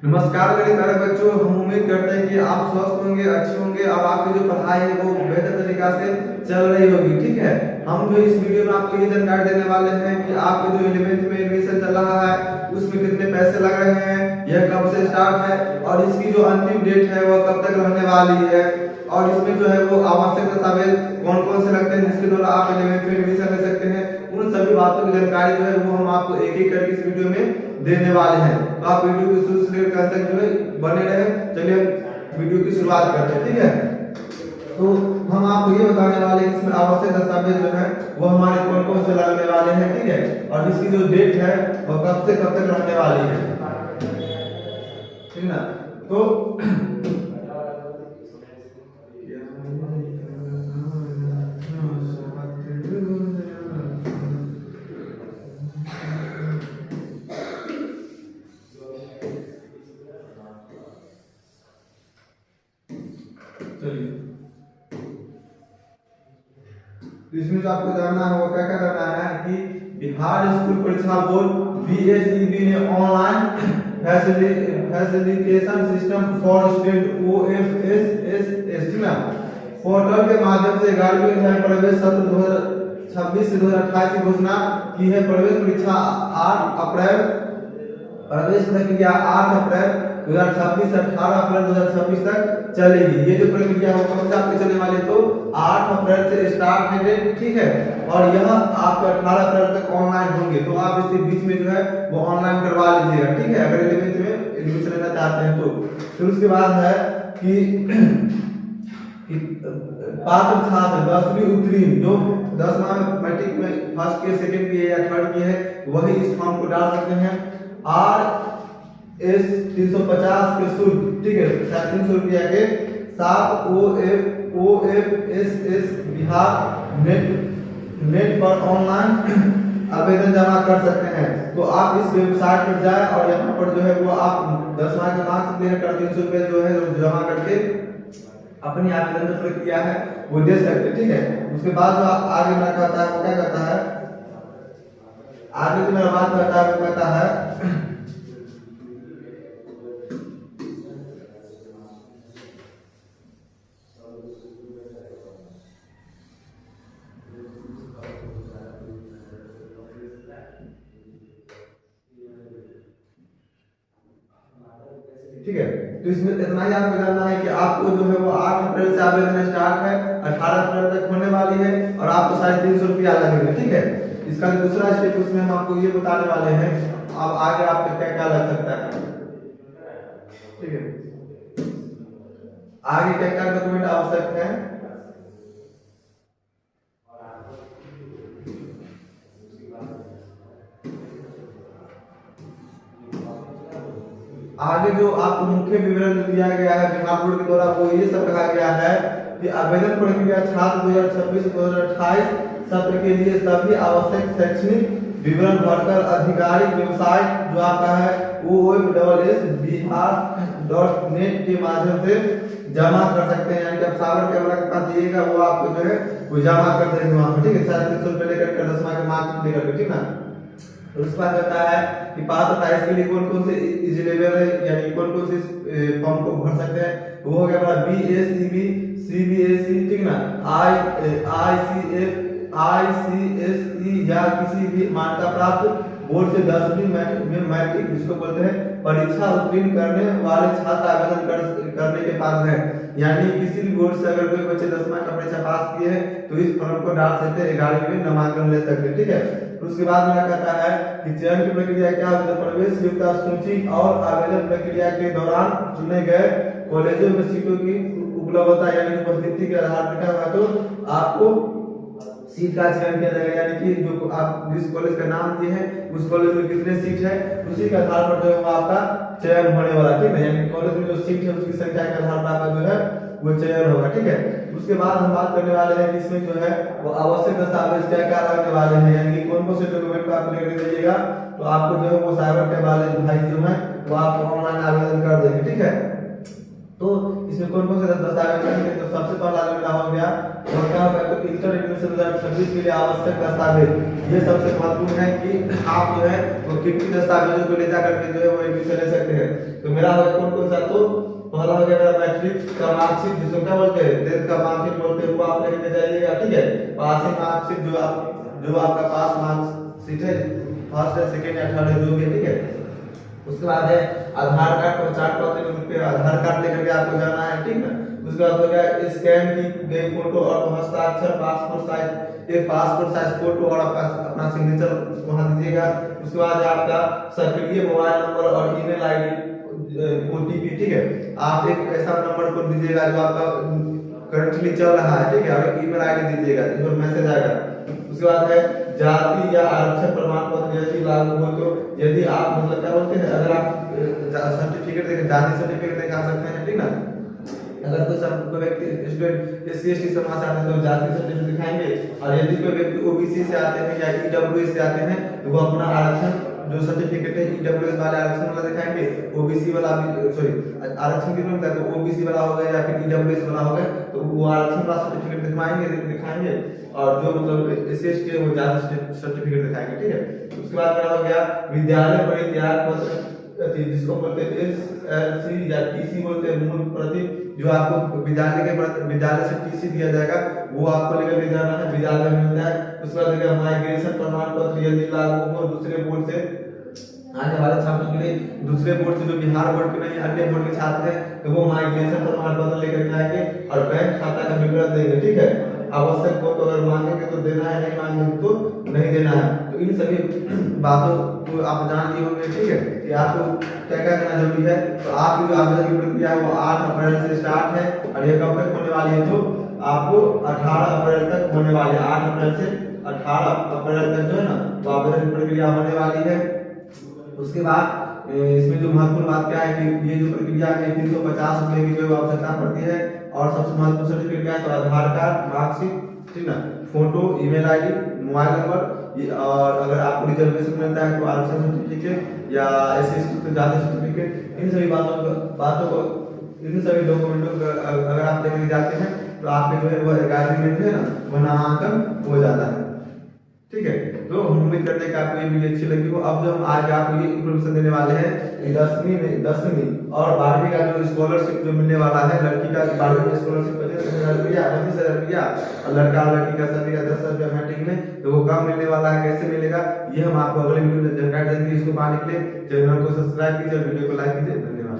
नमस्कार मेरे प्यारे बच्चों, हम उम्मीद करते हैं कि आप स्वस्थ होंगे, अच्छे होंगे और आपकी जो पढ़ाई है वो बेहतर तरीका से चल रही होगी। ठीक है, हम जो इस वीडियो में आपको ये जानकारी देने वाले हैं कि आपके जो 11th में एडमिशन चल रहा है उसमें कितने पैसे लग रहे हैं, यह कब से स्टार्ट है और इसकी जो अंतिम डेट है वह कब तक रहने वाली है और इसमें जो है वो आवश्यक दस्तावेज कौन कौन से लगते हैं जिसके द्वारा आप 11th में एडमिशन ले सकते हैं। उन सभी बातों की जानकारी जो है वो हम आपको एक एक करके इस वीडियो में देने वाले हैं, तो आप वीडियो को शुरू से लेकर अंत तक जो है बने रहे। चलिए हम वीडियो की शुरुआत करते हैं। ठीक है, तो हम आपको ये बताने वाले हैं कि इसमें आवश्यक दस्तावेज जो है वो हमारे कौन कौन से लगने वाले हैं। ठीक है, और इसकी जो डेट है वो कब से कब तक रहने वाली है, ठीक ना। तो इसमें जो आपको जानना है वो क्या क्या करना है कि बिहार स्कूल परीक्षा बोर्ड BSEB ने online facilitation system for student OFSS portal के माध्यम से 11वीं प्रवेश सत्र 2026 से 2028 की घोषणा की है। प्रवेश परीक्षा 8 अप्रैल प्रवेश प्रक्रिया 8 अप्रैल 2026 से 18 अप्रैल 2026 तक चलेगी। ये जो प्रक्रिया है कब से आपके चलने वाली, तो 8 अप्रैल से स्टार्ट है डेट। ठीक है, और यह आपका 18 अप्रैल तक ऑनलाइन होंगे, तो आप इसके बीच में जो है वो ऑनलाइन करवा लीजिएगा। ठीक है, अगर 11th में एडमिशन लेना चाहते हैं तो। फिर उसके बाद है कि पात्र छात्र 10वीं उत्तीर्ण जो 10वां मैट्रिक में फर्स्ट के सेकंड के या थर्ड के है वही इस फॉर्म को डाल सकते हैं। RS 350 के शुल्क, ठीक है, 350 रुपया के साथ OFSS बिहार नेट पर ऑनलाइन आवेदन जमा कर सकते हैं। तो आप इस वेबसाइट पर जाएं और यहाँ पर जो है वो आप 10वां के मार्क्स देकर 300 रुपये जो है जमा करके अपनी आवेदन जो प्रक्रिया है वो दे सकते हैं। ठीक है, उसके बाद जो आप आगे मेरा कहता है वो क्या कहता है, आगे जो मेरा बात करता है वो कहता है ठीक है। तो इसमें इतना ही आपको जानना है कि आपको जो है वो 8 अप्रैल से आवेदन स्टार्ट है, 18 अप्रैल तक होने वाली है और आपको 350 रुपया लगेगा। ठीक है, इसका दूसरा स्टेप उसमें हम आपको ये बताने वाले हैं अब आगे आपको क्या क्या लग सकता है। ठीक है, आगे क्या क्या डॉक्यूमेंट आवश्यक है। आगे जो आपको मुख्य विवरण दिया गया है बिहार बोर्ड के द्वारा वो ये सब कहा गया है कि आवेदन प्रक्रिया छात्र 2026-2028 सत्र के लिए सभी आवश्यक शैक्षणिक विवरण भरकर आधिकारिक वेबसाइट जो आपका है OFSS-बिहार.net के माध्यम से जमा कर सकते हैं। यानी कि आप सागर कैमरा के पास जाइएगा वो आपको जो है वो जमा कर देंगे वहां पर। ठीक है, 350 रुपये लेकर 10वां के मार्क्स लेकर, ठीक ना। उसके बाद कहता है कि पात्रता इसके लिए कौन कौन से एलिजिबल है, यानी कौन कौन से फॉर्म को भर सकते हैं। वो हो गया हमारा BSEB CBSE, ठीक ना, ICSE या किसी भी मान्यता प्राप्त बोर्ड से 10वीं में मैट्रिक जिसको बोलते हैं परीक्षा उत्तीर्ण करने वाले छात्र आवेदन करने के पात्र है। यानी किसी भी बोर्ड से अगर कोई बच्चे 10वां का परीक्षा पास किए हैं तो इस फॉर्म को डाल सकते हैं, 11वीं में नामांकन ले सकते हैं। ठीक है, उसके बाद मेरा कहता है कि चयन की प्रक्रिया क्या होती है। प्रवेश योग्यता सूची और आवेदन प्रक्रिया के दौरान चुने गए कॉलेजों में सीटों की उपलब्धता यानी उपस्थिति के आधार पर क्या होगा, तो आपको सीट का चयन किया जाएगा। यानी कि जो आप जिस कॉलेज का नाम दिए हैं उस कॉलेज में कितने सीट है उसी के आधार पर जो है वो आपका चयन होने वाला। ठीक है, यानी कॉलेज में जो सीट है उसकी संख्या के आधार पर आपका जो है वो चयन होगा। ठीक है, उसके बाद हम बात करने वाले हैं कि इसमें जो है वो आवश्यक दस्तावेज क्या क्या लगने वाले हैं, यानी कौन कौन से डॉक्यूमेंट को आप लेकर जाइएगा। तो आपको जो है वो साइबर के वाले भाई जो है वो आपको ऑनलाइन आवेदन कर देंगे। ठीक है, तो इसमें कौन कौन से दस्तावेज लगेंगे? तो सबसे पहला जो मेरा हो गया वो क्या होगा, तो इंटर एडमिशन 2026 के लिए आवश्यक दस्तावेज। ये सबसे महत्वपूर्ण है कि आप जो है वो किन दस्तावेजों को ले जा करके जो है वो एडमिशन ले सकते हैं। तो मेरा होगा कौन कौन सा, तो पहला हो गया मेरा मैट्रिक का मार्कशीट, जिसको क्या बोलते हैं 10th का मार्कशीट बोलते हैं, वो आप लेके जाइएगा, ठीक है। पासिंग मार्कशीट जो आपका पास मार्कशीट है, फर्स्ट है, सेकंड या थर्ड है, जो भी, ठीक है। उसके बाद है आधार कार्ड, पहचान पत्र पे आधार कार्ड लेकर के आपको जाना है, ठीक है। उसके बाद हो गया स्कैन की गई फोटो और हस्ताक्षर पासपोर्ट साइज, एक पासपोर्ट साइज फोटो और अपना सिग्नेचर वहां दीजिएगा। उसके बाद आपका सक्रिय मोबाइल नंबर और ईमेल आईडी ओटीपी, ठीक है। आप एक ऐसा नंबर को दीजिएगा जो आपका करंटली चल रहा है, ठीक है, और एक ईमेल आईडी दीजिएगा जिसमें मैसेज आएगा। उसके बाद है जाति या आरक्षण प्रमाण पत्र यदि लागू हो, तो यदि आप मतलब क्या बोलते हैं, अगर आप सर्टिफिकेट देकर जाति सर्टिफिकेट दिखा सकते हैं, ठीक ना। अगर कोई व्यक्ति स्टूडेंट SC/ST समाज से आते हैं तो जाति सर्टिफिकेट दिखाएंगे, और यदि कोई व्यक्ति OBC से आते हैं या EWS से आते हैं तो वो अपना आरक्षण जो सर्टिफिकेट है EWS वाले आरक्षण वाला दिखाएंगे, OBC वाला भी, सॉरी आरक्षण कितना होता है, तो OBC वाला हो गया या फिर EWS वाला हो गया, तो वो आरक्षण वाला सर्टिफिकेट दिखाएंगे, और जो मतलब SC/ST है वो जाति सर्टिफिकेट दिखाएंगे, ठीक है। उसके बाद मेरा हो गया विद्यालय परित्याग पत्र, जिसको बोलते हैं SLC या TC बोलते हैं, मूल प्रति, जो आपको विद्यालय से TC दिया जाएगा वो आपको लेकर के जाना है, विद्यालय में मिलता है। उसके बाद माइग्रेशन प्रमाण पत्र यदि लागू हो दूसरे बोर्ड से आने वाले छात्रों के लिए, दूसरे बोर्ड से जो बिहार बोर्ड के नहीं अन्य बोर्ड के छात्र हैं तो वो माइग्रेशन प्रमाण पत्र लेकर के आएंगे और बैंक खाता का विवरण देंगे, ठीक है। आवश्यक हो तो अगर मांगेंगे तो देना है, नहीं मांगेंगे तो नहीं देना है। तो इन सभी बातों को आप जान लिए होंगे, ठीक है, कि आपको क्या क्या करना जरूरी है। तो आपकी जो आवेदन की प्रक्रिया है वो 8 अप्रैल से स्टार्ट है और ये कब तक होने वाली है, तो आपको 18 अप्रैल तक होने वाली है। 8 अप्रैल से 18 अप्रैल तक जो है ना वो आवेदन की प्रक्रिया होने वाली है। उसके बाद इसमें जो महत्वपूर्ण बात क्या है कि ये जो प्रक्रिया है 350 रुपए की जो आवश्यकता पड़ती है, और सबसे महत्वपूर्ण सर्टिफिकेट क्या है, तो आधार कार्ड, मार्कशीट, ठीक ना, photo, email ID, mobile number, और अगर आपको रिजर्वेशन मिलता है तो आरक्षण सर्टिफिकेट या SC/ST तो जाति सर्टिफिकेट, इन सभी बातों को इन सभी डॉक्यूमेंटों को अगर आप लेकर जाते हैं तो आपके जो है वो 11वीं में जो है ना वो नामांकन हो जाता है, ठीक है। तो हम उम्मीद करते हैं कि आपको ये वीडियो अच्छी लगी हो। अब जो हम आज आपको ये इन्फॉर्मेशन देने वाले हैं 10वीं और 12वीं का जो स्कॉलरशिप जो मिलने वाला है, लड़की का 12वीं में स्कॉलरशिप 25,000 रुपया, 25,000 रुपया, और लड़का लड़की का सभी 10,000 रुपया मैट्रिक में, तो वो कब मिलने वाला है, कैसे मिलेगा, ये हम आपको अगले वीडियो में जानकारी देंगे। इसको पाने के लिए चैनल को सब्सक्राइब कीजिए और वीडियो को लाइक कीजिए। धन्यवाद।